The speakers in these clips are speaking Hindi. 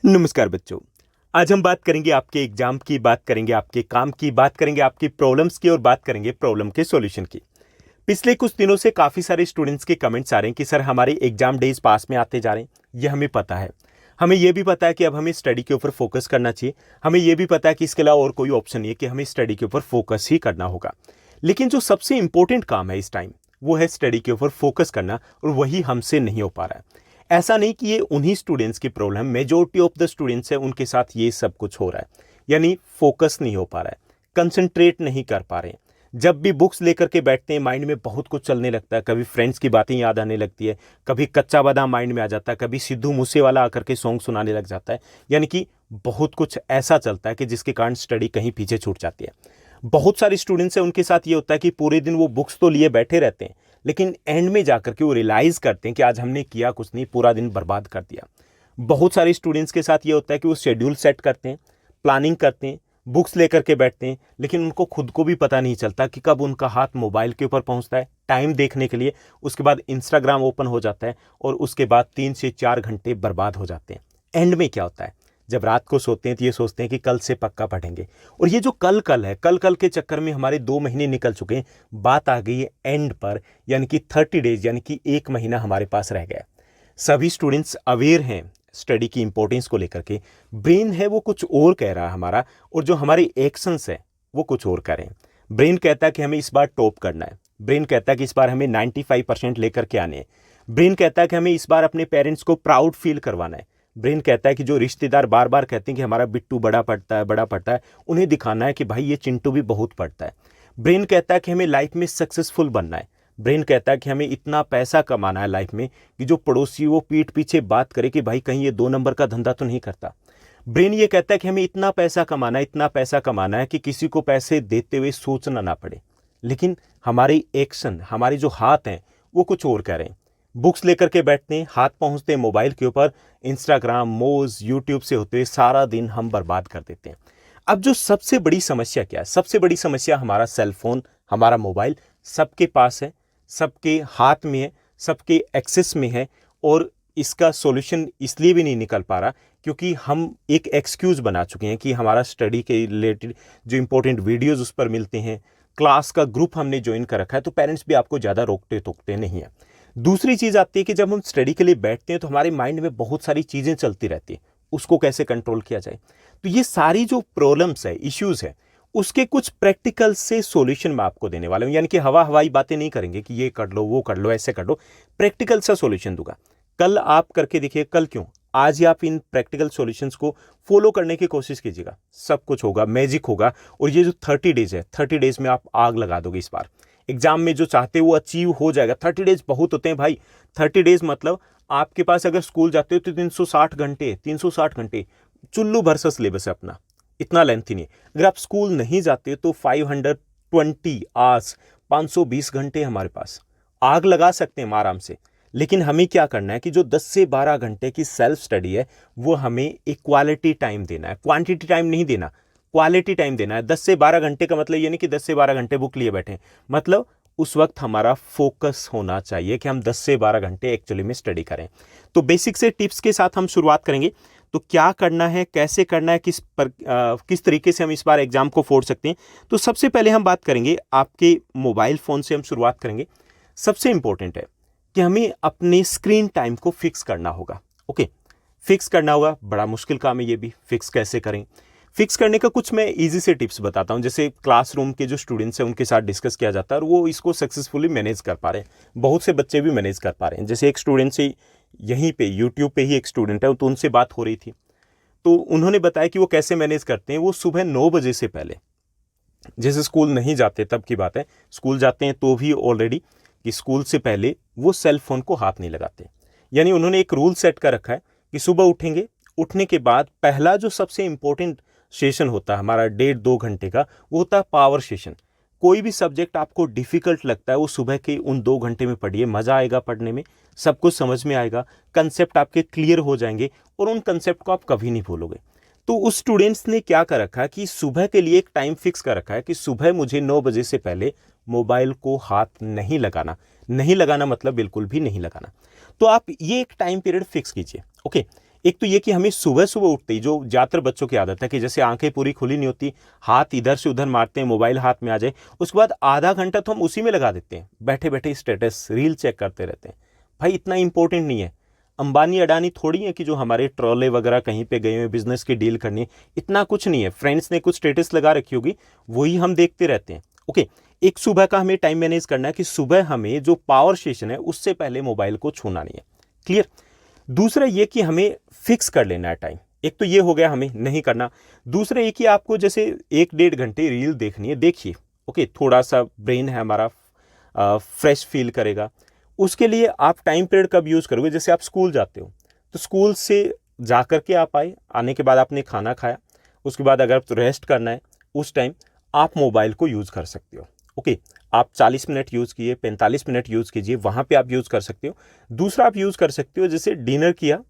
नमस्कार बच्चों। आज हम बात करेंगे आपके एग्जाम की, बात करेंगे आपके काम की, बात करेंगे आपकी प्रॉब्लम्स की और बात करेंगे प्रॉब्लम के सॉल्यूशन की। पिछले कुछ दिनों से काफ़ी सारे स्टूडेंट्स के कमेंट्स आ रहे हैं कि सर हमारे एग्जाम डेज पास में आते जा रहे हैं। ये हमें पता है। हमें ये भी पता है कि अब हमें स्टडी के ऊपर फोकस करना चाहिए। हमें ये भी पता है कि इसके अलावा और कोई ऑप्शन नहीं है कि हमें स्टडी के ऊपर फोकस ही करना होगा। लेकिन जो सबसे इंपॉर्टेंट काम है इस टाइम, वो है स्टडी के ऊपर फोकस करना, और वही हमसे नहीं हो पा रहा है। ऐसा नहीं कि ये उन्हीं स्टूडेंट्स की problem, majority of the students है उनके साथ ये सब कुछ हो रहा है। यानी फोकस नहीं हो पा रहा है, कंसंट्रेट नहीं कर पा रहे हैं। जब भी बुक्स लेकर के बैठते हैं माइंड में बहुत कुछ चलने लगता है। कभी फ्रेंड्स की बातें याद आने लगती है, कभी कच्चा बादाम माइंड में आ जाता है, कभी सिद्धू मूसेवाला आकर के सॉन्ग सुनाने लग जाता है। यानी कि बहुत कुछ ऐसा चलता है कि जिसके कारण स्टडी कहीं पीछे छूट जाती है। बहुत सारे स्टूडेंट्स हैं उनके साथ ये होता है कि पूरे दिन वो बुक्स तो लिए बैठे रहते हैं, लेकिन एंड में जाकर के वो रियलाइज करते हैं कि आज हमने किया कुछ नहीं, पूरा दिन बर्बाद कर दिया। बहुत सारे स्टूडेंट्स के साथ ये होता है कि वो शेड्यूल सेट करते हैं, प्लानिंग करते हैं, बुक्स लेकर के बैठते हैं, लेकिन उनको खुद को भी पता नहीं चलता कि कब उनका हाथ मोबाइल के ऊपर पहुंचता है टाइम देखने के लिए। उसके बाद इंस्टाग्राम ओपन हो जाता है और उसके बाद 3 से 4 घंटे बर्बाद हो जाते हैं। एंड में क्या होता है, जब रात को सोते हैं तो ये सोचते हैं कि कल से पक्का पढ़ेंगे, और ये जो कल कल है, कल कल के चक्कर में हमारे 2 महीने निकल चुके हैं। बात आ गई है एंड पर, यानी कि 30 डेज, यानी कि 1 महीना हमारे पास रह गया। सभी स्टूडेंट्स अवेयर हैं स्टडी की इंपॉर्टेंस को लेकर के। ब्रेन है वो कुछ और कह रहा है हमारा, और जो हमारे एक्शंस है वो कुछ और करें। ब्रेन कहता है कि हमें इस बार टॉप करना है, ब्रेन कहता है कि इस बार हमें 95% लेकर के आने हैं, ब्रेन कहता है कि हमें इस बार अपने पेरेंट्स को प्राउड फील करवाना है, ब्रेन कहता है कि जो रिश्तेदार बार बार कहते हैं कि हमारा बिट्टू बड़ा पढ़ता है बड़ा पढ़ता है, उन्हें दिखाना है कि भाई ये चिंटू भी बहुत पढ़ता है। ब्रेन कहता है कि हमें लाइफ में सक्सेसफुल बनना है, ब्रेन कहता है कि हमें इतना पैसा कमाना है लाइफ में कि जो पड़ोसी वो पीठ पीछे बात करे कि भाई कहीं ये 2 नंबर का धंधा तो नहीं करता। ब्रेन ये कहता है कि हमें इतना पैसा कमाना है, इतना पैसा कमाना है कि किसी को पैसे देते हुए सोचना ना पड़े। लेकिन हमारे एक्शन, हमारे जो हाथ हैं वो कुछ और कह रहे हैं। बुक्स लेकर के बैठते हैं, हाथ पहुंचते हैं मोबाइल के ऊपर, इंस्टाग्राम, मोज, यूट्यूब से होते हुए सारा दिन हम बर्बाद कर देते हैं। अब जो सबसे बड़ी समस्या क्या है, सबसे बड़ी समस्या हमारा सेल फोन, हमारा मोबाइल सबके पास है, सबके हाथ में है, सबके एक्सेस में है, और इसका सॉल्यूशन इसलिए भी नहीं निकल पा रहा क्योंकि हम एक एक्सक्यूज़ बना चुके हैं कि हमारा स्टडी के रिलेटेड जो इंपॉर्टेंट वीडियोज़ उस पर मिलते हैं, क्लास का ग्रुप हमने ज्वाइन कर रखा है, तो पेरेंट्स भी आपको ज़्यादा रोकते टोकते नहीं है। दूसरी चीज़ आती है कि जब हम स्टडी के लिए बैठते हैं तो हमारे माइंड में बहुत सारी चीज़ें चलती रहती हैं, उसको कैसे कंट्रोल किया जाए। तो ये सारी जो प्रॉब्लम्स है, इश्यूज़ है, उसके कुछ प्रैक्टिकल से सॉल्यूशन मैं आपको देने वाला हूँ। यानी कि हवा हवाई बातें नहीं करेंगे कि ये कर लो, वो कर लो, ऐसे कर लो। प्रैक्टिकल सा सॉल्यूशन दूंगा। कल आप करके देखिए, कल क्यों, आज ही आप इन प्रैक्टिकल सॉल्यूशंस को फॉलो करने की कोशिश कीजिएगा। सब कुछ होगा, मैजिक होगा। और ये जो 30 डेज है, 30 डेज में आप आग लगा दोगे। इस बार एग्जाम में जो चाहते हो वो अचीव हो जाएगा। 30 डेज बहुत होते हैं भाई। 30 डेज मतलब आपके पास अगर स्कूल जाते हो तो 360 घंटे, 360 घंटे चुल्लू भर सा सिलेबस है अपना, इतना लेंथी नहीं। अगर आप स्कूल नहीं जाते तो 520 आवर्स, 520 घंटे हमारे पास, आग लगा सकते हैं हम आराम से। लेकिन हमें क्या करना है कि जो 10 से 12 घंटे की सेल्फ स्टडी है वो हमें इक्वालिटी टाइम देना है, क्वांटिटी टाइम नहीं देना, क्वालिटी टाइम देना है। 10 से 12 घंटे का मतलब ये नहीं कि 10 से 12 घंटे बुक लिए बैठे, मतलब उस वक्त हमारा फोकस होना चाहिए कि हम 10 से 12 घंटे एक्चुअली में स्टडी करें। तो बेसिक से टिप्स के साथ हम शुरुआत करेंगे। तो क्या करना है, कैसे करना है, किस तरीके से हम इस बार एग्जाम को फोड़ सकते हैं। तो सबसे पहले हम बात करेंगे आपके मोबाइल फ़ोन से हम शुरुआत करेंगे। सबसे इंपॉर्टेंट है कि हमें अपने स्क्रीन टाइम को फिक्स करना होगा। ओके, फिक्स करना होगा, बड़ा मुश्किल काम है ये भी। फिक्स कैसे करें, फिक्स करने का कुछ मैं इजी से टिप्स बताता हूं। जैसे क्लासरूम के जो स्टूडेंट्स हैं उनके साथ डिस्कस किया जाता है और वो इसको सक्सेसफुली मैनेज कर पा रहे हैं। बहुत से बच्चे भी मैनेज कर पा रहे हैं। जैसे एक स्टूडेंट से यहीं पे यूट्यूब पे ही एक स्टूडेंट है, तो उनसे बात हो रही थी, तो उन्होंने बताया कि वो कैसे मैनेज करते हैं। वो सुबह 9 बजे से पहले, जैसे स्कूल नहीं जाते तब की बात है, स्कूल जाते हैं तो भी ऑलरेडी, कि स्कूल से पहले वो सेल फोन को हाथ नहीं लगाते। यानी उन्होंने एक रूल सेट कर रखा है कि सुबह उठेंगे, उठने के बाद पहला जो सबसे इंपॉर्टेंट सेशन होता है हमारा 1.5-2 घंटे का, वो होता है पावर सेशन। कोई भी सब्जेक्ट आपको डिफिकल्ट लगता है वो सुबह के उन 2 घंटे में पढ़िए, मज़ा आएगा पढ़ने में, सब कुछ समझ में आएगा, कंसेप्ट आपके क्लियर हो जाएंगे और उन कंसेप्ट को आप कभी नहीं भूलोगे। तो उस स्टूडेंट्स ने क्या कर रखा है कि सुबह के लिए एक टाइम फिक्स कर रखा है कि सुबह मुझे 9 बजे से पहले मोबाइल को हाथ नहीं लगाना। नहीं लगाना मतलब बिल्कुल भी नहीं लगाना। तो आप ये एक टाइम पीरियड फिक्स कीजिए। ओके, एक तो ये कि हमें सुबह सुबह उठते ही, जो ज़्यादातर बच्चों की आदत है कि जैसे आंखें पूरी खुली नहीं होती, हाथ इधर से उधर मारते हैं, मोबाइल हाथ में आ जाए, उसके बाद आधा घंटा तो हम उसी में लगा देते हैं, बैठे बैठे स्टेटस रील चेक करते रहते हैं। भाई इतना इंपॉर्टेंट नहीं है। अंबानी अडानी थोड़ी है कि जो हमारे ट्रॉले वगैरह कहीं पे गए हुए बिजनेस की डील करनी है, इतना कुछ नहीं है। फ्रेंड्स ने कुछ स्टेटस लगा रखी होगी, वही हम देखते रहते हैं। ओके, एक सुबह का हमें टाइम मैनेज करना है कि सुबह हमें जो पावर स्टेशन है उससे पहले मोबाइल को छूना नहीं है। क्लियर। दूसरा ये कि हमें फिक्स कर लेना है टाइम। एक तो ये हो गया हमें नहीं करना। दूसरा ये कि आपको जैसे 1-1.5 घंटे रील देखनी है, देखिए। ओके, थोड़ा सा ब्रेन है हमारा फ्रेश फील करेगा। उसके लिए आप टाइम पीरियड कब यूज़ करोगे, जैसे आप स्कूल जाते हो तो स्कूल से जा कर के आप आए, आने के बाद आपने खाना खाया, उसके बाद अगर तो रेस्ट करना है उस टाइम आप मोबाइल को यूज़ कर सकते हो। ओके, आप 40 मिनट यूज़ किए, 45 मिनट यूज़ कीजिए, वहाँ पे आप यूज़ कर सकते हो। दूसरा आप यूज़ कर सकते हो जैसे डिनर किया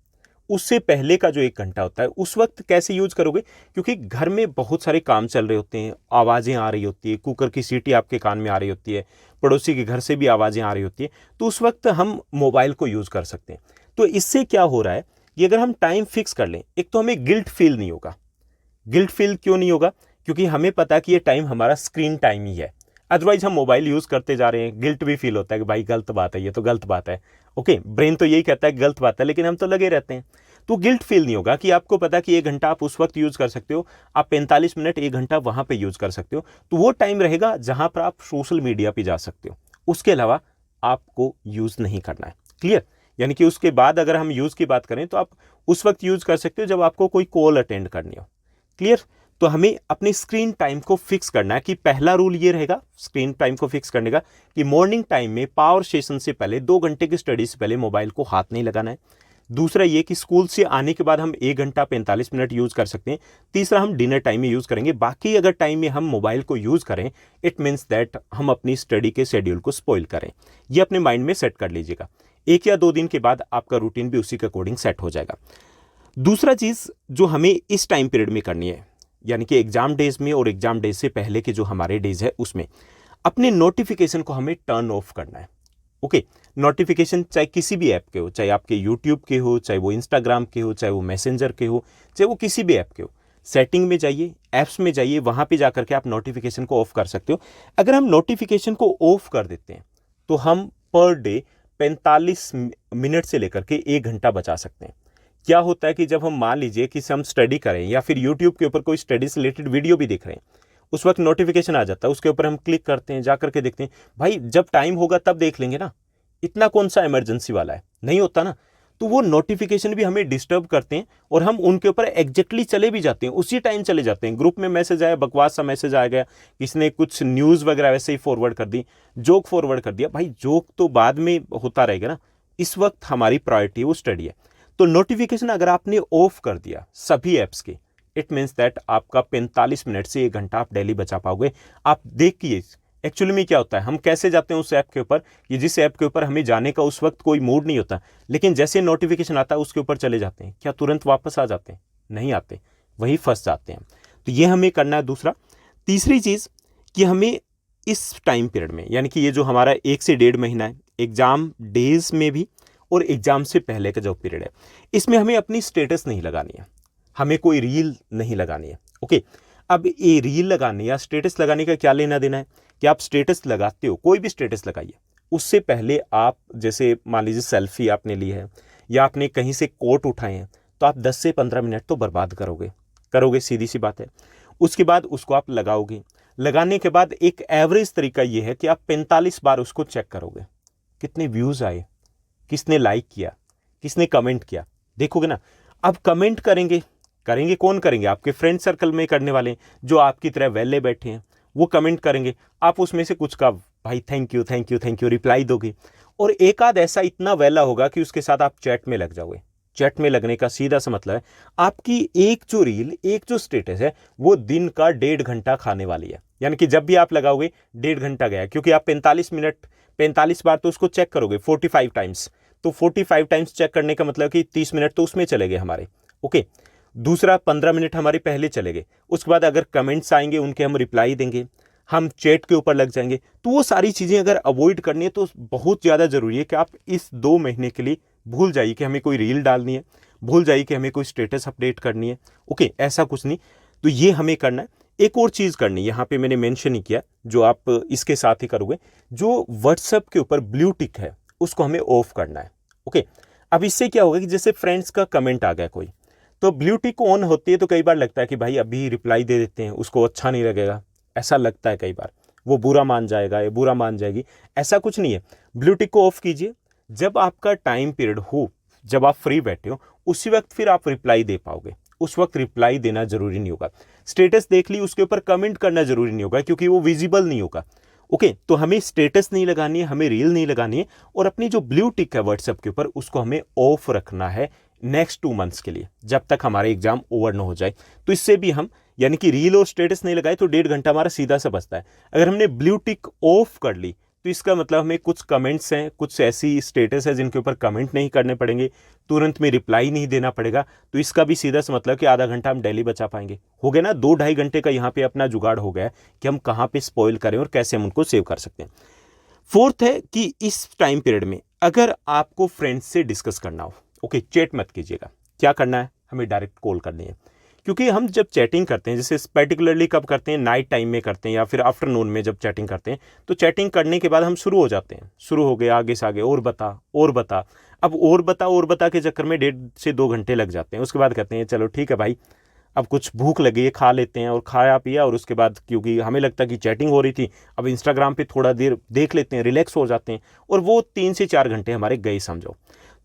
उससे पहले का जो 1 घंटा होता है उस वक्त कैसे यूज करोगे, क्योंकि घर में बहुत सारे काम चल रहे होते हैं, आवाज़ें आ रही होती है, कुकर की सीटी आपके कान में आ रही होती है, पड़ोसी के घर से भी आवाज़ें आ रही होती है, तो उस वक्त हम मोबाइल को यूज़ कर सकते हैं। तो इससे क्या हो रहा है कि अगर हम टाइम फिक्स कर लें, एक तो हमें गिल्ट फील नहीं होगा। गिल्ट फील क्यों नहीं होगा, क्योंकि हमें पता है कि ये टाइम हमारा स्क्रीन टाइम ही है। अदरवाइज हम मोबाइल यूज़ करते जा रहे हैं, गिल्ट भी फील होता है कि भाई गलत बात है, ये तो गलत बात है। ओके, ब्रेन तो यही कहता है गलत बात है, लेकिन हम तो लगे रहते हैं। तो गिल्ट फील नहीं होगा कि आपको पता कि 1 घंटा आप उस वक्त यूज़ कर सकते हो, आप 45 मिनट 1 घंटा वहाँ पे यूज़ कर सकते हो, तो वो टाइम रहेगा जहाँ पर आप सोशल मीडिया पे जा सकते हो। उसके अलावा आपको यूज़ नहीं करना है। क्लियर। यानी कि उसके बाद अगर हम यूज़ की बात करें तो आप उस वक्त यूज़ कर सकते हो जब आपको कोई कॉल अटेंड करनी हो। क्लियर। तो हमें अपनी स्क्रीन टाइम को फिक्स करना है कि पहला रूल ये रहेगा स्क्रीन टाइम को फिक्स करने का कि मॉर्निंग टाइम में पावर सेशन से पहले 2 घंटे की स्टडी से पहले मोबाइल को हाथ नहीं लगाना है। दूसरा ये कि स्कूल से आने के बाद हम 1 घंटा 45 मिनट यूज़ कर सकते हैं। तीसरा हम डिनर टाइम में यूज़ करेंगे। बाकी अगर टाइम में हम मोबाइल को यूज़ करें, इट मीन्स दैट हम अपनी स्टडी के शेड्यूल को स्पॉइल करें। ये अपने माइंड में सेट कर लीजिएगा। 1 या 2 दिन के बाद आपका रूटीन भी उसी के अकॉर्डिंग सेट हो जाएगा। दूसरा चीज़ जो हमें इस टाइम पीरियड में करनी है, यानी कि एग्जाम डेज में और एग्जाम डेज से पहले के जो हमारे डेज है उसमें अपने नोटिफिकेशन को हमें टर्न ऑफ करना है। ओके, नोटिफिकेशन चाहे किसी भी ऐप के हो, चाहे आपके यूट्यूब के हो, चाहे वो इंस्टाग्राम के हो, चाहे वो मैसेंजर के हो, चाहे वो किसी भी ऐप के हो, सेटिंग में जाइए, ऐप्स में जाइए, वहाँ पे जाकर के आप नोटिफिकेशन को ऑफ कर सकते हो। अगर हम नोटिफिकेशन को ऑफ कर देते हैं तो हम पर डे 45 मिनट से लेकर के 1 घंटा बचा सकते हैं। क्या होता है कि जब हम मान लीजिए कि हम स्टडी करें या फिर यूट्यूब के ऊपर कोई स्टडी से रिलेटेड वीडियो भी देख रहे हैं, उस वक्त नोटिफिकेशन आ जाता है, उसके ऊपर हम क्लिक करते हैं, जा करके देखते हैं, भाई जब टाइम होगा तब देख लेंगे ना, इतना कौन सा इमरजेंसी वाला है, नहीं होता ना। तो वो नोटिफिकेशन भी हमें डिस्टर्ब करते हैं और हम उनके ऊपर एग्जैक्टली चले भी जाते हैं, उसी टाइम चले जाते हैं। ग्रुप में मैसेज आया, बकवास सा मैसेज आ गया, किसी ने कुछ न्यूज़ वगैरह वैसे ही फॉरवर्ड कर दी, जोक फॉरवर्ड कर दिया, भाई जोक तो बाद में होता रहेगा ना, इस वक्त हमारी प्रायोरिटी वो स्टडी है। तो नोटिफिकेशन अगर आपने ऑफ कर दिया सभी ऐप्स के, इट मीन्स दैट आपका 45 मिनट से 1 घंटा आप डेली बचा पाओगे। आप देखिए एक्चुअली में क्या होता है, हम कैसे जाते हैं उस ऐप के ऊपर, कि जिस ऐप के ऊपर हमें जाने का उस वक्त कोई मूड नहीं होता, लेकिन जैसे नोटिफिकेशन आता है उसके ऊपर चले जाते हैं, क्या तुरंत वापस आ जाते हैं? नहीं आते, वहीं फंस जाते हैं। तो ये हमें करना है। दूसरा, तीसरी चीज़ कि हमें इस टाइम पीरियड में, यानी कि ये जो हमारा 1 से 1.5 महीना है एग्जाम डेज में भी और एग्जाम से पहले का जो पीरियड है, इसमें हमें अपनी स्टेटस नहीं लगानी है, हमें कोई रील नहीं लगानी है। ओके, अब ये रील लगाने या स्टेटस लगाने का क्या लेना देना है कि आप स्टेटस लगाते हो, कोई भी स्टेटस लगाइए, उससे पहले आप जैसे मान लीजिए सेल्फी आपने ली है या आपने कहीं से कोट उठाए हैं, तो आप 10 से 15 मिनट तो बर्बाद करोगे, सीधी सी बात है। उसके बाद उसको आप लगाओगे, लगाने के बाद एक एवरेज तरीका ये है कि आप 45 बार उसको चेक करोगे, कितने व्यूज़ आए, किसने लाइक किया, किसने कमेंट किया, देखोगे ना। अब कमेंट करेंगे कौन करेंगे? आपके फ्रेंड सर्कल में करने वाले जो आपकी तरह वेले बैठे हैं, वो कमेंट करेंगे। आप उसमें से कुछ का भाई thank you thank you thank you reply दोगे, और एक आध ऐसा इतना वेला होगा कि उसके साथ आप चैट में लग जाओगे। चैट में लगने का सीधा सा मतलब है आपकी एक जो रील, एक जो स्टेटस है, वो दिन का 1.5 घंटा खाने वाली है। यानी कि जब भी आप लगाओगे 1.5 घंटा गया, क्योंकि आप 45 बार तो उसको चेक करोगे 45 टाइम्स, तो 45 टाइम्स चेक करने का मतलब कि 30 मिनट तो उसमें चले गए हमारे। ओके, दूसरा 15 मिनट हमारे पहले चले गए, उसके बाद अगर कमेंट्स आएंगे उनके हम रिप्लाई देंगे, हम चैट के ऊपर लग जाएंगे। तो वो सारी चीज़ें अगर अवॉइड करनी है तो बहुत ज़्यादा ज़रूरी है कि आप इस 2 महीने के लिए भूल जाइए कि हमें कोई रील डालनी है, भूल जाइए कि हमें कोई स्टेटस अपडेट करनी है। ओके, ऐसा कुछ नहीं। तो ये हमें करना है। एक और चीज़ करनी है, यहाँ पे मैंने मेंशन ही किया, जो आप इसके साथ ही करोगे, जो व्हाट्सएप के ऊपर ब्लू टिक है उसको हमें ऑफ करना है। ओके, अब इससे क्या होगा कि जैसे फ्रेंड्स का कमेंट आ गया कोई, तो ब्लू टिक ऑन होती है तो कई बार लगता है कि भाई अभी रिप्लाई दे देते हैं, उसको अच्छा नहीं लगेगा, ऐसा लगता है कई बार, वो बुरा मान जाएगा या बुरा मान जाएगी। ऐसा कुछ नहीं है। ब्लू टिक को ऑफ कीजिए, जब आपका टाइम पीरियड हो, जब आप फ्री बैठे हो, उसी वक्त फिर आप रिप्लाई दे पाओगे। उस वक्त रिप्लाई देना जरूरी नहीं होगा। स्टेटस देख ली, उसके ऊपर कमेंट करना जरूरी नहीं होगा क्योंकि वो विजिबल नहीं होगा। ओके, तो हमें स्टेटस नहीं लगानी है, हमें रील नहीं लगानी है, और अपनी जो ब्लू टिक है व्हाट्सएप के ऊपर उसको हमें ऑफ रखना है नेक्स्ट 2 मंथ्स के लिए, जब तक हमारा एग्जाम ओवर ना हो जाए। तो इससे भी हम, यानी कि रील और स्टेटस नहीं लगाए तो 1.5 घंटा हमारा सीधा सा बचता है। अगर हमने ब्लू टिक ऑफ कर ली तो इसका मतलब हमें कुछ कमेंट्स हैं, कुछ ऐसी स्टेटस है जिनके ऊपर कमेंट नहीं करने पड़ेंगे, तुरंत में रिप्लाई नहीं देना पड़ेगा। तो इसका भी सीधा सा मतलब कि आधा घंटा हम डेली बचा पाएंगे। हो गया ना, 2-2.5 घंटे का यहाँ पे अपना जुगाड़ हो गया कि हम कहाँ पे स्पॉइल करें और कैसे हम उनको सेव कर सकते हैं। फोर्थ है कि इस टाइम पीरियड में अगर आपको फ्रेंड्स से डिस्कस करना हो, ओके, चैट मत कीजिएगा। क्या करना है, हमें डायरेक्ट कॉल करनी है। क्योंकि हम जब चैटिंग करते हैं, जैसे पर्टिकुलरली कब करते हैं, नाइट टाइम में करते हैं या फिर आफ्टरनून में जब चैटिंग करते हैं, तो चैटिंग करने के बाद हम शुरू हो जाते हैं, शुरू हो गए आगे से आगे, और बता और बता। अब और बता के चक्कर में 1.5 से 2 घंटे लग जाते हैं। उसके बाद कहते हैं चलो ठीक है भाई, अब कुछ भूख लगी है, खा लेते हैं, और खाया पिया, और उसके बाद क्योंकि हमें लगता है कि चैटिंग हो रही थी, अब इंस्टाग्राम पे थोड़ा देर देख लेते हैं, रिलैक्स हो जाते हैं, और वो 3 से 4 घंटे हमारे गए समझो।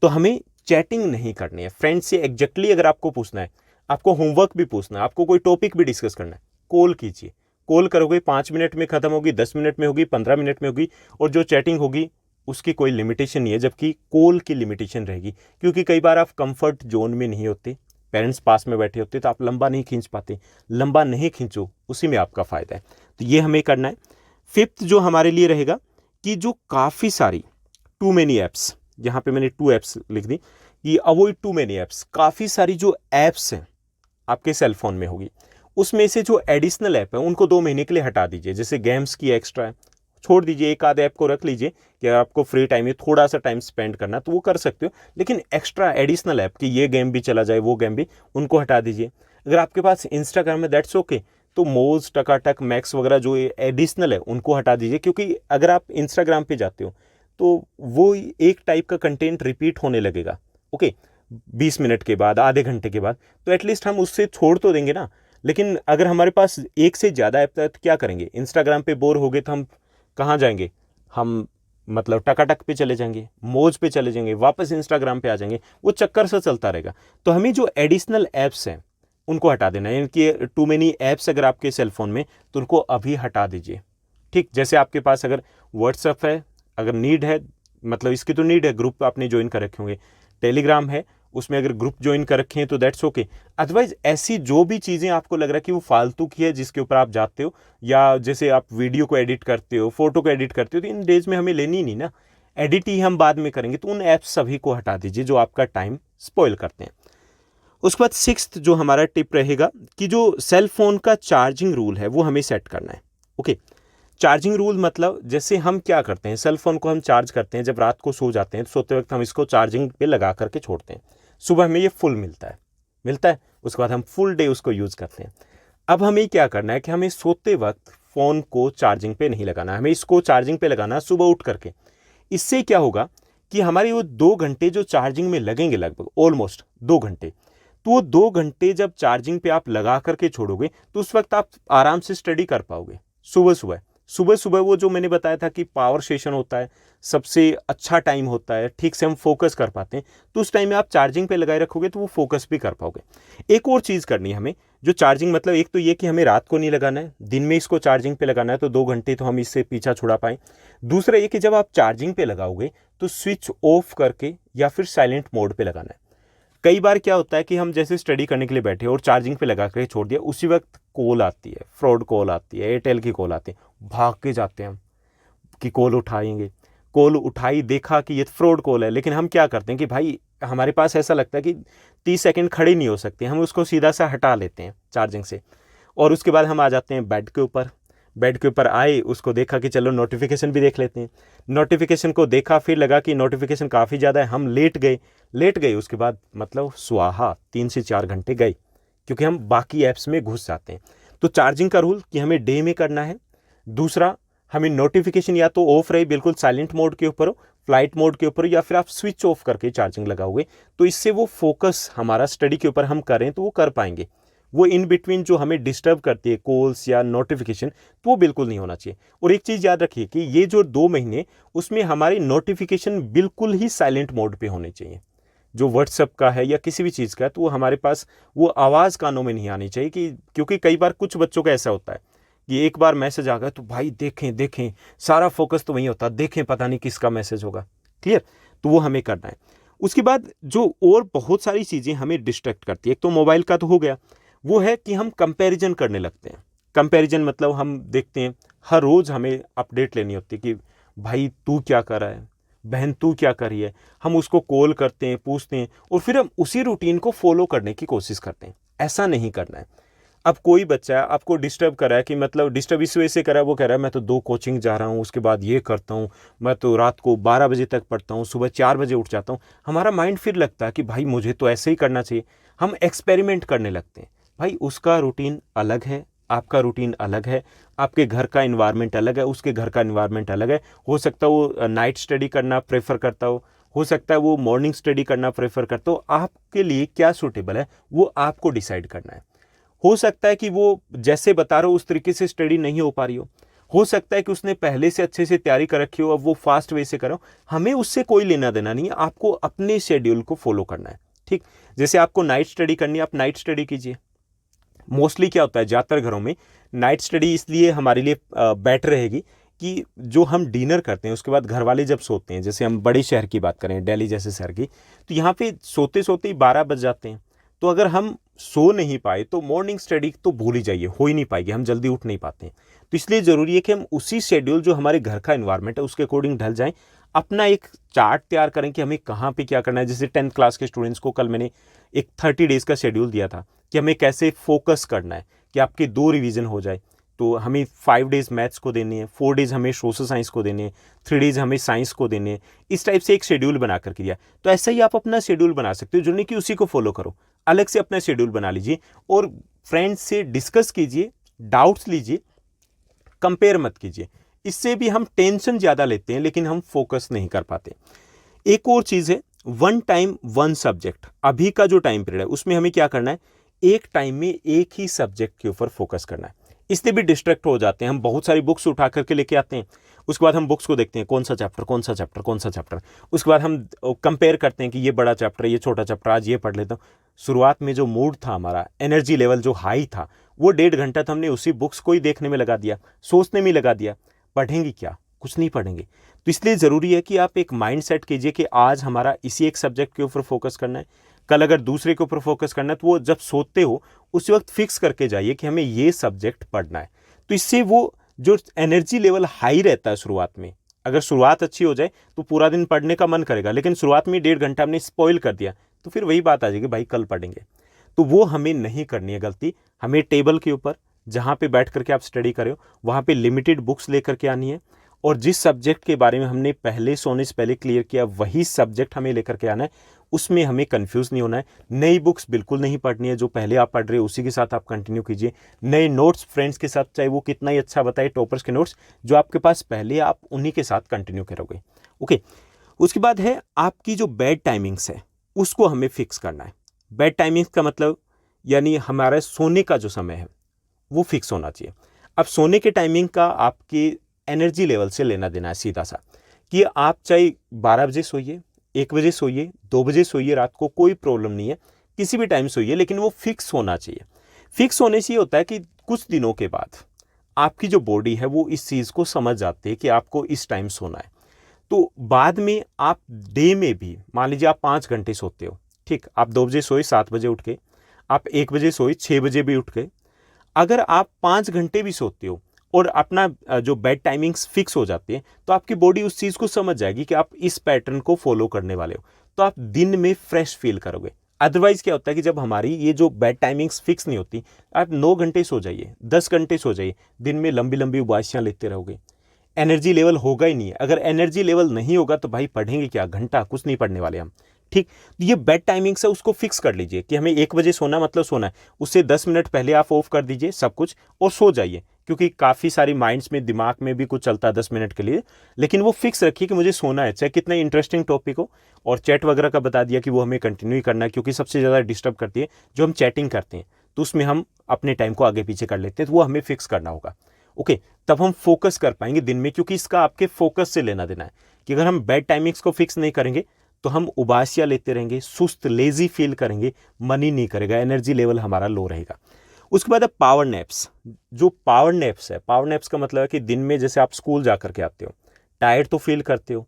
तो हमें चैटिंग नहीं करनी है। फ्रेंड्स से एग्जैक्टली अगर आपको पूछना है, आपको होमवर्क भी पूछना है, आपको कोई टॉपिक भी डिस्कस करना है, कॉल कीजिए। कॉल करोगे 5 मिनट में खत्म होगी, 10 मिनट में होगी, 15 मिनट में होगी, और जो चैटिंग होगी उसकी कोई लिमिटेशन नहीं है, जबकि कॉल की लिमिटेशन रहेगी। क्योंकि कई बार आप कंफर्ट जोन में नहीं होते, पेरेंट्स पास में बैठे होते, तो आप लंबा नहीं खींच पाते। लंबा नहीं खींचो, उसी में आपका फ़ायदा है। तो ये हमें करना है। फिफ्थ जो हमारे लिए रहेगा कि जो काफ़ी सारी टू मेनी ऐप्स, यहाँ पे मैंने 2 ऐप्स लिख दी कि अवॉइड टू मेनी ऐप्स। काफ़ी सारी जो ऐप्स हैं आपके सेल फोन में होगी, उसमें से जो एडिशनल ऐप है उनको 2 महीने के लिए हटा दीजिए। जैसे गेम्स की एक्स्ट्रा है, छोड़ दीजिए, एक आध ऐप को रख लीजिए कि अगर आपको फ्री टाइम में थोड़ा सा टाइम स्पेंड करना तो वो कर सकते हो, लेकिन एक्स्ट्रा एडिशनल ऐप कि ये गेम भी चला जाए, वो गेम भी, उनको हटा दीजिए। अगर आपके पास इंस्टाग्राम है दैट्स ओके, तो मोज, टकाटक, मैक्स वगैरह जो एडिशनल है उनको हटा दीजिए। क्योंकि अगर आप इंस्टाग्राम पे जाते हो तो वो एक टाइप का कंटेंट रिपीट होने लगेगा, ओके, 20 मिनट के बाद, आधे घंटे के बाद, तो एटलीस्ट हम उससे छोड़ तो देंगे ना। लेकिन अगर हमारे पास एक से ज़्यादा ऐप है तो क्या करेंगे, इंस्टाग्राम पे बोर हो गए तो हम कहाँ जाएंगे, हम मतलब टकाटक पे चले जाएंगे, मोज पे चले जाएंगे, वापस इंस्टाग्राम पे आ जाएंगे, वो चक्कर सा चलता रहेगा। तो हमें जो एडिशनल ऐप्स हैं उनको हटा देना है। यानी कि टू मेनी ऐप्स अगर आपके सेलफोन में, तो उनको अभी हटा दीजिए। ठीक, जैसे आपके पास अगर व्हाट्सएप है, अगर नीड है, मतलब इसकी तो नीड है, ग्रुप आपने ज्वाइन कर रखे होंगे, टेलीग्राम है, उसमें अगर ग्रुप ज्वाइन कर रखे हैं तो दैट्स ओके। अदरवाइज ऐसी जो भी चीज़ें आपको लग रहा है कि वो फालतू की है जिसके ऊपर आप जाते हो, या जैसे आप वीडियो को एडिट करते हो, फोटो को एडिट करते हो, तो इन डेज में हमें लेनी नहीं ना, एडिट ही हम बाद में करेंगे, तो उन ऐप्स सभी को हटा दीजिए जो आपका टाइम स्पॉइल करते हैं। उसके बाद 6th जो हमारा टिप रहेगा कि जो सेल फोन का चार्जिंग रूल है वो हमें सेट करना है। ओके, चार्जिंग रूल मतलब जैसे हम क्या करते हैं, सेल फोन को हम चार्ज करते हैं जब रात को सो जाते हैं, तो सोते वक्त हम इसको चार्जिंग पे लगा करके छोड़ते हैं, सुबह हमें ये फुल मिलता है, उसके बाद हम फुल डे उसको यूज़ करते हैं। अब हमें क्या करना है कि हमें सोते वक्त फ़ोन को चार्जिंग पे नहीं लगाना है, हमें इसको चार्जिंग पे लगाना है सुबह उठ करके। इससे क्या होगा कि हमारे वो 2 घंटे जो चार्जिंग में लगेंगे, लगभग ऑलमोस्ट 2 घंटे, तो वो 2 घंटे जब चार्जिंग पे आप लगा करके छोड़ोगे तो उस वक्त आप आराम से स्टडी कर पाओगे। सुबह सुबह वो जो मैंने बताया था कि पावर सेशन होता है, सबसे अच्छा टाइम होता है, ठीक से हम फोकस कर पाते हैं, तो उस टाइम में आप चार्जिंग पे लगाए रखोगे तो वो फोकस भी कर पाओगे। एक और चीज़ करनी है हमें, जो चार्जिंग मतलब एक तो ये कि हमें रात को नहीं लगाना है, दिन में इसको चार्जिंग पे लगाना है, तो 2 घंटे तो हम इससे पीछा छुड़ा पाएँ। दूसरा ये कि जब आप चार्जिंग पे लगाओगे तो स्विच ऑफ करके या फिर साइलेंट मोड पे लगाना है। कई बार क्या होता है कि हम जैसे स्टडी करने के लिए बैठे और चार्जिंग पे लगा कर छोड़ दिया, उसी वक्त कॉल आती है, फ्रॉड कॉल आती है, एयरटेल की कॉल आती है, भाग के जाते हैं हम कि कॉल उठाएंगे, कॉल उठाई, देखा कि ये फ्रॉड कॉल है, लेकिन हम क्या करते हैं कि भाई हमारे पास ऐसा लगता है कि 30 सेकंड खड़े नहीं हो सकते, हम उसको सीधा सा हटा लेते हैं चार्जिंग से, और उसके बाद हम आ जाते हैं बेड के ऊपर। बेड के ऊपर आए, उसको देखा कि चलो नोटिफिकेशन भी देख लेते हैं। नोटिफिकेशन को देखा, फिर लगा कि नोटिफिकेशन काफ़ी ज़्यादा है, हम लेट गए। उसके बाद मतलब स्वाहा 3 से 4 घंटे गए, क्योंकि हम बाकी ऐप्स में घुस जाते हैं। तो चार्जिंग का रूल कि हमें डे में करना है। दूसरा, हमें नोटिफिकेशन या तो ऑफ रहे, बिल्कुल साइलेंट मोड के ऊपर हो, फ्लाइट मोड के ऊपर, या फिर आप स्विच ऑफ करके चार्जिंग लगाओगे, तो इससे वो फोकस हमारा स्टडी के ऊपर हम करें तो वो कर पाएंगे। वो इन बिटवीन जो हमें डिस्टर्ब करती है, कॉल्स या नोटिफिकेशन, तो वो बिल्कुल नहीं होना चाहिए। और एक चीज़ याद रखिए कि ये जो 2 महीने, उसमें हमारी नोटिफिकेशन बिल्कुल ही साइलेंट मोड पे होने चाहिए। जो व्हाट्सएप का है या किसी भी चीज़ का है, तो वो हमारे पास वो आवाज़ कानों में नहीं आनी चाहिए, कि क्योंकि कई बार कुछ बच्चों का ऐसा होता है कि एक बार मैसेज आ गया तो भाई देखें देखें, सारा फोकस तो वहीं होता है, देखें पता नहीं किसका मैसेज होगा। क्लियर? तो वो हमें करना है। उसके बाद जो और बहुत सारी चीज़ें हमें डिस्ट्रैक्ट करती है, एक तो मोबाइल का तो हो गया, वो है कि हम कंपैरिजन करने लगते हैं। कंपैरिजन मतलब हम देखते हैं, हर रोज़ हमें अपडेट लेनी होती है कि भाई तू क्या कर रहा है, बहन तू क्या कर रही है। हम उसको कॉल करते हैं, पूछते हैं, और फिर हम उसी रूटीन को फॉलो करने की कोशिश करते हैं। ऐसा नहीं करना है। अब कोई बच्चा आपको डिस्टर्ब कर रहा है, कि मतलब डिस्टर्ब इस वजह से कर रहा है, वो कह रहा है मैं तो 2 कोचिंग जा रहा हूँ, उसके बाद ये करता हूँ, मैं तो रात को 12 बजे तक पढ़ता हूँ, सुबह 4 बजे उठ जाता हूँ। हमारा माइंड फिर लगता है कि भाई मुझे तो ऐसे ही करना चाहिए। हम एक्सपेरिमेंट करने लगते हैं। भाई उसका रूटीन अलग है, आपका रूटीन अलग है, आपके घर का इन्वायरमेंट अलग है, उसके घर का इन्वायरमेंट अलग है। हो सकता है वो नाइट स्टडी करना प्रेफर करता हो सकता है वो मॉर्निंग स्टडी करना प्रेफर करता हो। आपके लिए क्या सूटेबल है वो आपको डिसाइड करना है। हो सकता है कि वो जैसे बता रहे हो उस तरीके से स्टडी नहीं हो पा रही हो सकता है कि उसने पहले से अच्छे से तैयारी कर रखी हो, अब वो फास्ट वे से करो। हमें उससे कोई लेना देना नहीं है, आपको अपने शेड्यूल को फॉलो करना है। ठीक, जैसे आपको नाइट स्टडी करनी है, आप नाइट स्टडी कीजिए। मोस्टली क्या होता है, ज़्यादातर घरों में नाइट स्टडी इसलिए हमारे लिए बेटर रहेगी कि जो हम डिनर करते हैं उसके बाद घर वाले जब सोते हैं, जैसे हम बड़े शहर की बात करें, दिल्ली जैसे शहर की, तो यहाँ पे सोते सोते ही 12 बज जाते हैं। तो अगर हम सो नहीं पाए तो मॉर्निंग स्टडी तो भूल ही जाइए, हो ही नहीं पाएगी, हम जल्दी उठ नहीं पाते हैं। तो इसलिए ज़रूरी है कि हम उसी शेड्यूल जो हमारे घर का इन्वायरमेंट है उसके अकॉर्डिंग ढल जाएं। अपना एक चार्ट तैयार करें कि हमें कहाँ पे क्या करना है। जैसे 10th क्लास के स्टूडेंट्स को कल मैंने एक 30 डेज़ का शेड्यूल दिया था कि हमें कैसे फोकस करना है कि आपके 2 रिवीजन हो जाए। तो हमें 5 डेज़ मैथ्स को देने हैं, 4 डेज़ हमें सोशल साइंस को देने हैं, 3 डेज़ हमें साइंस को देने हैं। इस टाइप से एक शेड्यूल बना करके दिया। तो ऐसा ही आप अपना शेड्यूल बना सकते हो, जो नहीं कि उसी को फॉलो करो, अलग से अपना शेड्यूल बना लीजिए और फ्रेंड्स से डिस्कस कीजिए, डाउट्स लीजिए, कंपेयर मत कीजिए। इससे भी हम टेंशन ज़्यादा लेते हैं लेकिन हम फोकस नहीं कर पाते। एक और चीज़ है, 1 टाइम 1 सब्जेक्ट। अभी का जो टाइम पीरियड है उसमें हमें क्या करना है, एक टाइम में एक ही सब्जेक्ट के ऊपर फोकस करना है। इससे भी डिस्ट्रैक्ट हो जाते हैं, हम बहुत सारी बुक्स उठा करके लेके आते हैं, उसके बाद हम बुक्स को देखते हैं कौन सा चैप्टर कौन सा चैप्टर कौन सा चैप्टर, उसके बाद हम कंपेयर करते हैं कि ये बड़ा चैप्टर ये छोटा चैप्टर, आज ये पढ़ लेता हूँ। शुरुआत में जो मूड था, हमारा एनर्जी लेवल जो हाई था, वो 1.5 घंटा तो हमने उसी बुक्स को ही देखने में लगा दिया, सोचने में लगा दिया। पढ़ेंगे क्या, कुछ नहीं पढ़ेंगे। तो इसलिए ज़रूरी है कि आप एक माइंड सेट कीजिए कि आज हमारा इसी एक सब्जेक्ट के ऊपर फोकस करना है, कल अगर दूसरे के ऊपर फोकस करना है तो वो जब सोते हो उस वक्त फिक्स करके जाइए कि हमें ये सब्जेक्ट पढ़ना है। तो इससे वो जो एनर्जी लेवल हाई रहता है शुरुआत में, अगर शुरुआत अच्छी हो जाए तो पूरा दिन पढ़ने का मन करेगा, लेकिन शुरुआत में 1.5 घंटा हमने स्पॉइल कर दिया तो फिर वही बात आ जाएगी, भाई कल पढ़ेंगे। तो वो हमें नहीं करनी है गलती। हमें टेबल के ऊपर जहाँ पे बैठ करके आप स्टडी करें हो वहाँ पे लिमिटेड बुक्स लेकर के आनी है, और जिस सब्जेक्ट के बारे में हमने पहले सोने से पहले क्लियर किया वही सब्जेक्ट हमें लेकर के आना है। उसमें हमें कंफ्यूज नहीं होना है। नई बुक्स बिल्कुल नहीं पढ़नी है, जो पहले आप पढ़ रहे हो उसी के साथ आप कंटिन्यू कीजिए। नए नोट्स फ्रेंड्स के साथ, चाहे वो कितना ही अच्छा बताए, टॉपर्स के नोट्स जो आपके पास पहले, आप उन्हीं के साथ कंटिन्यू करोगे। ओके, उसके बाद है आपकी जो बेड टाइमिंग्स है उसको हमें फिक्स करना है। बेड टाइमिंग्स का मतलब यानी हमारा सोने का जो समय है वो फिक्स होना चाहिए। अब सोने के टाइमिंग का आपके एनर्जी लेवल से लेना देना है सीधा सा, कि आप चाहे 12 बजे सोइए, 1 बजे सोइए, 2 बजे सोइए, रात को कोई प्रॉब्लम नहीं है, किसी भी टाइम सोइए, लेकिन वो फिक्स होना चाहिए। फिक्स होने से ये होता है कि कुछ दिनों के बाद आपकी जो बॉडी है वो इस चीज़ को समझ जाती है कि आपको इस टाइम सोना है। तो बाद में आप डे में भी, मान लीजिए आप 5 घंटे सोते हो, ठीक, आप 2 बजे सोए 7 बजे उठ के, आप 1 बजे सोए 6 बजे भी उठ गए, अगर आप 5 घंटे भी सोते हो और अपना जो बेड टाइमिंग्स फिक्स हो जाती है तो आपकी बॉडी उस चीज़ को समझ जाएगी कि आप इस पैटर्न को फॉलो करने वाले हो, तो आप दिन में फ्रेश फील करोगे। अदरवाइज क्या होता है कि जब हमारी ये जो बेड टाइमिंग्स फिक्स नहीं होती, आप 9 घंटे सो जाइए, 10 घंटे सो जाइए, दिन में लंबी लंबी उबासियाँ लेते रहोगे, एनर्जी लेवल होगा ही नहीं है। अगर एनर्जी लेवल नहीं होगा तो भाई पढ़ेंगे क्या, घंटा कुछ नहीं पढ़ने वाले हम। ठीक, ये बेड टाइमिंग से उसको फिक्स कर लीजिए कि हमें 1 बजे सोना मतलब सोना है, उससे 10 मिनट पहले आप ऑफ कर दीजिए सब कुछ और सो जाइए, क्योंकि काफ़ी सारी माइंड्स में, दिमाग में भी कुछ चलता है 10 मिनट के लिए, लेकिन वो फिक्स रखिए कि मुझे सोना है, चाहे कितना इंटरेस्टिंग टॉपिक हो। और चैट वगैरह का बता दिया कि वो हमें कंटिन्यू ही करना है, क्योंकि सबसे ज़्यादा डिस्टर्ब करती है जो हम चैटिंग करते हैं, तो उसमें हम अपने टाइम को आगे पीछे कर लेते हैं, तो वो हमें फिक्स करना होगा। ओके, तब हम फोकस कर पाएंगे दिन में, क्योंकि इसका आपके फोकस से लेना देना है कि अगर हम बेड टाइमिंग्स को फिक्स नहीं करेंगे तो हम उबासियाँ लेते रहेंगे, सुस्त लेजी फील करेंगे, मन ही नहीं करेगा, एनर्जी लेवल हमारा लो रहेगा। उसके बाद है पावर नैप्स। जो पावर नैप्स है, पावर नैप्स का मतलब है कि दिन में जैसे आप स्कूल जा करके आते हो, टायर्ड तो फील करते हो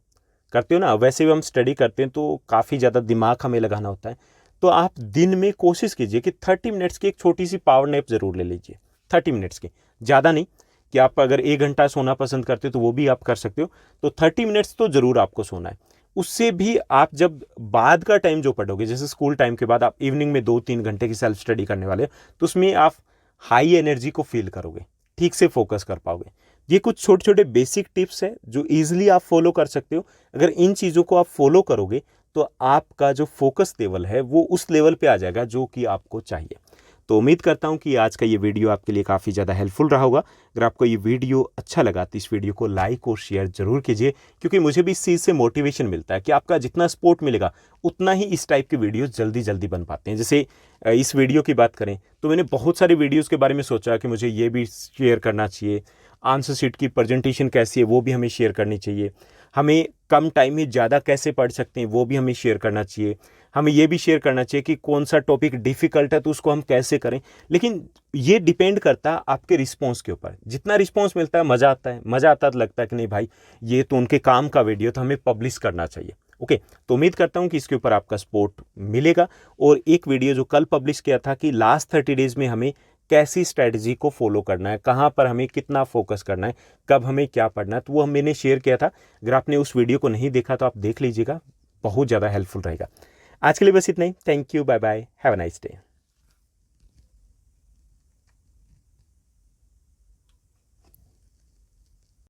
ना, वैसे भी हम स्टडी करते हैं तो काफ़ी ज़्यादा दिमाग हमें लगाना होता है, तो आप दिन में कोशिश कीजिए कि 30 मिनट्स की एक छोटी सी पावर नैप ज़रूर ले लीजिए, 30 मिनट्स की, ज़्यादा नहीं। कि आप अगर 1 घंटा सोना पसंद करते हो तो वो भी आप कर सकते हो, तो 30 मिनट्स तो ज़रूर आपको सोना है। उससे भी आप जब बाद का टाइम जो पढ़ोगे, जैसे स्कूल टाइम के बाद आप इवनिंग में 2-3 घंटे की सेल्फ स्टडी करने वाले हो, तो उसमें आप हाई एनर्जी को फील करोगे, ठीक से फोकस कर पाओगे। ये कुछ छोटे छोटे बेसिक टिप्स हैं जो ईजिली आप फॉलो कर सकते हो। अगर इन चीज़ों को आप फॉलो करोगे तो आपका जो फोकस लेवल है वो उस लेवल पे आ जाएगा जो कि आपको चाहिए। तो उम्मीद करता हूँ कि आज का ये वीडियो आपके लिए काफ़ी ज़्यादा हेल्पफुल रहा होगा। अगर आपको ये वीडियो अच्छा लगा तो इस वीडियो को लाइक और शेयर ज़रूर कीजिए, क्योंकि मुझे भी इस चीज़ से मोटिवेशन मिलता है कि आपका जितना सपोर्ट मिलेगा उतना ही इस टाइप के वीडियोस जल्दी जल्दी बन पाते हैं। जैसे इस वीडियो की बात करें तो मैंने बहुत सारे वीडियोज़ के बारे में सोचा कि मुझे ये भी शेयर करना चाहिए, आंसर शीट की प्रेजेंटेशन कैसी है वो भी हमें शेयर करनी चाहिए, हमें कम टाइम में ज़्यादा कैसे पढ़ सकते हैं वो भी हमें शेयर करना चाहिए, हमें ये भी शेयर करना चाहिए कि कौन सा टॉपिक डिफ़िकल्ट है तो उसको हम कैसे करें। लेकिन ये डिपेंड करता है आपके रिस्पॉन्स के ऊपर। जितना रिस्पॉन्स मिलता है मज़ा आता है, मज़ा आता है तो लगता है कि नहीं भाई ये तो उनके काम का वीडियो, तो हमें पब्लिश करना चाहिए। ओके, तो उम्मीद करता हूँ कि इसके ऊपर आपका सपोर्ट मिलेगा। और एक वीडियो जो कल पब्लिश किया था कि लास्ट 30 डेज़ में हमें कैसी स्ट्रैटेजी को फॉलो करना है, कहाँ पर हमें कितना फोकस करना है, कब हमें क्या पढ़ना है, तो वो मैंने शेयर किया था। अगर आपने उस वीडियो को नहीं देखा तो आप देख लीजिएगा, बहुत ज़्यादा हेल्पफुल रहेगा। आज के लिए बस इतना ही। Thank you, bye bye, have a nice day.